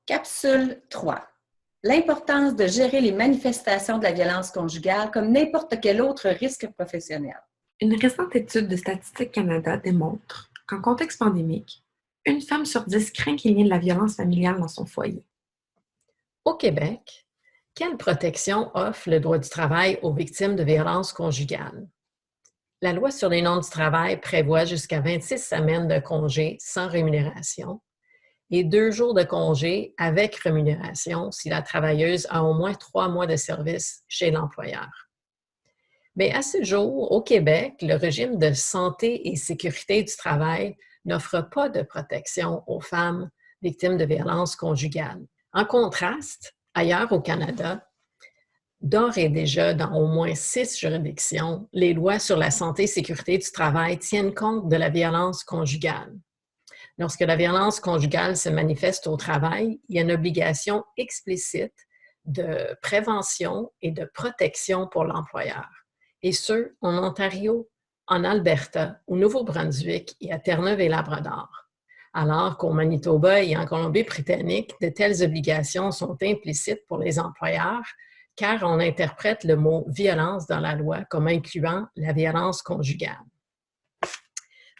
Capsule 3. L'importance de gérer les manifestations de la violence conjugale comme n'importe quel autre risque professionnel. Une récente étude de Statistique Canada démontre qu'en contexte pandémique, une femme sur 10 craint qu'il y ait de la violence familiale dans son foyer. Au Québec, quelle protection offre le droit du travail aux victimes de violences conjugales? La loi sur les normes du travail prévoit jusqu'à 26 semaines de congé sans rémunération et 2 jours de congé avec rémunération si la travailleuse a au moins 3 mois de service chez l'employeur. Mais à ce jour, au Québec, le régime de santé et sécurité du travail n'offre pas de protection aux femmes victimes de violences conjugales. En contraste, ailleurs au Canada, d'ores et déjà dans au moins 6 juridictions, les lois sur la santé et sécurité du travail tiennent compte de la violence conjugale. Lorsque la violence conjugale se manifeste au travail, il y a une obligation explicite de prévention et de protection pour l'employeur. Et ce, en Ontario, en Alberta, au Nouveau-Brunswick et à Terre-Neuve et Labrador. Alors qu'au Manitoba et en Colombie-Britannique, de telles obligations sont implicites pour les employeurs, car on interprète le mot « violence » dans la loi comme incluant la violence conjugale.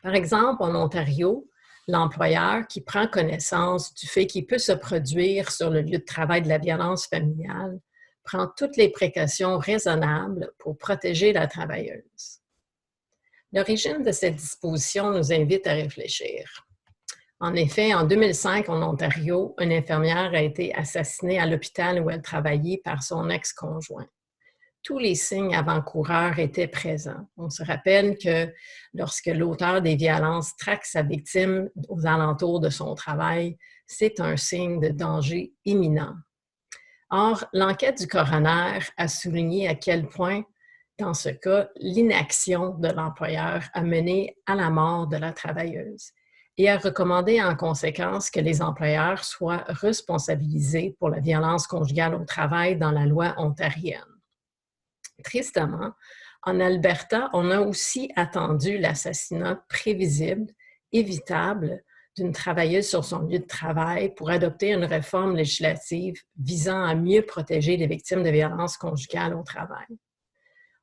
Par exemple, en Ontario, l'employeur qui prend connaissance du fait qu'il peut se produire sur le lieu de travail de la violence familiale prend toutes les précautions raisonnables pour protéger la travailleuse. L'origine de cette disposition nous invite à réfléchir. En effet, en 2005, en Ontario, une infirmière a été assassinée à l'hôpital où elle travaillait par son ex-conjoint. Tous les signes avant-coureurs étaient présents. On se rappelle que lorsque l'auteur des violences traque sa victime aux alentours de son travail, c'est un signe de danger imminent. Or, l'enquête du coroner a souligné à quel point, dans ce cas, l'inaction de l'employeur a mené à la mort de la travailleuse et a recommandé en conséquence que les employeurs soient responsabilisés pour la violence conjugale au travail dans la loi ontarienne. Tristement, en Alberta, on a aussi attendu l'assassinat prévisible, évitable, d'une travailleuse sur son lieu de travail pour adopter une réforme législative visant à mieux protéger les victimes de violences conjugales au travail.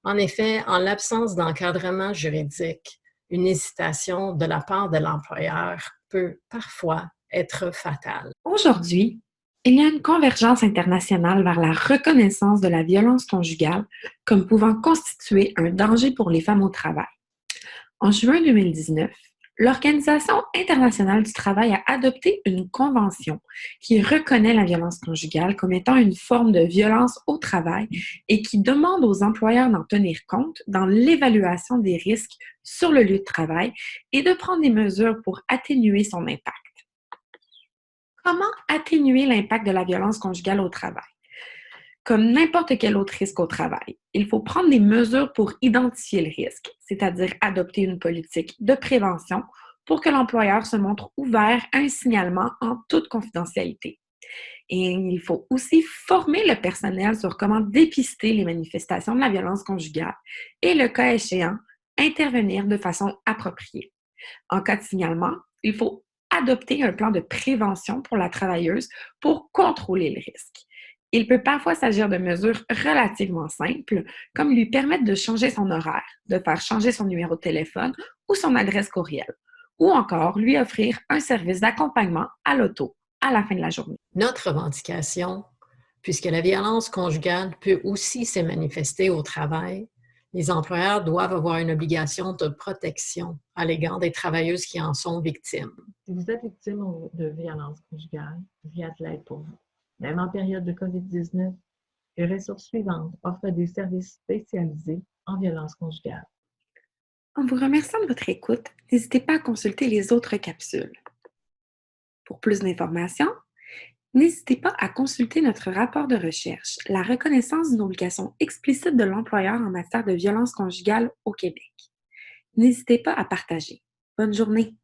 En effet, en l'absence d'encadrement juridique, une hésitation de la part de l'employeur peut parfois être fatale. Aujourd'hui, il y a une convergence internationale vers la reconnaissance de la violence conjugale comme pouvant constituer un danger pour les femmes au travail. En juin 2019, l'Organisation internationale du travail a adopté une convention qui reconnaît la violence conjugale comme étant une forme de violence au travail et qui demande aux employeurs d'en tenir compte dans l'évaluation des risques sur le lieu de travail et de prendre des mesures pour atténuer son impact. Comment atténuer l'impact de la violence conjugale au travail? Comme n'importe quel autre risque au travail, il faut prendre des mesures pour identifier le risque, c'est-à-dire adopter une politique de prévention pour que l'employeur se montre ouvert à un signalement en toute confidentialité. Et il faut aussi former le personnel sur comment dépister les manifestations de la violence conjugale et, le cas échéant, intervenir de façon appropriée. En cas de signalement, il faut adopter un plan de prévention pour la travailleuse pour contrôler le risque. Il peut parfois s'agir de mesures relativement simples, comme lui permettre de changer son horaire, de faire changer son numéro de téléphone ou son adresse courriel, ou encore lui offrir un service d'accompagnement à l'auto à la fin de la journée. Notre revendication, puisque la violence conjugale peut aussi se manifester au travail, les employeurs doivent avoir une obligation de protection à l'égard des travailleuses qui en sont victimes. Si vous êtes victime de violence conjugale, il y a de l'aide pour vous. Même en période de COVID-19, les ressources suivantes offrent des services spécialisés en violence conjugale. En vous remerciant de votre écoute, n'hésitez pas à consulter les autres capsules. Pour plus d'informations, n'hésitez pas à consulter notre rapport de recherche, la reconnaissance d'une obligation explicite de l'employeur en matière de violence conjugale au Québec. N'hésitez pas à partager. Bonne journée!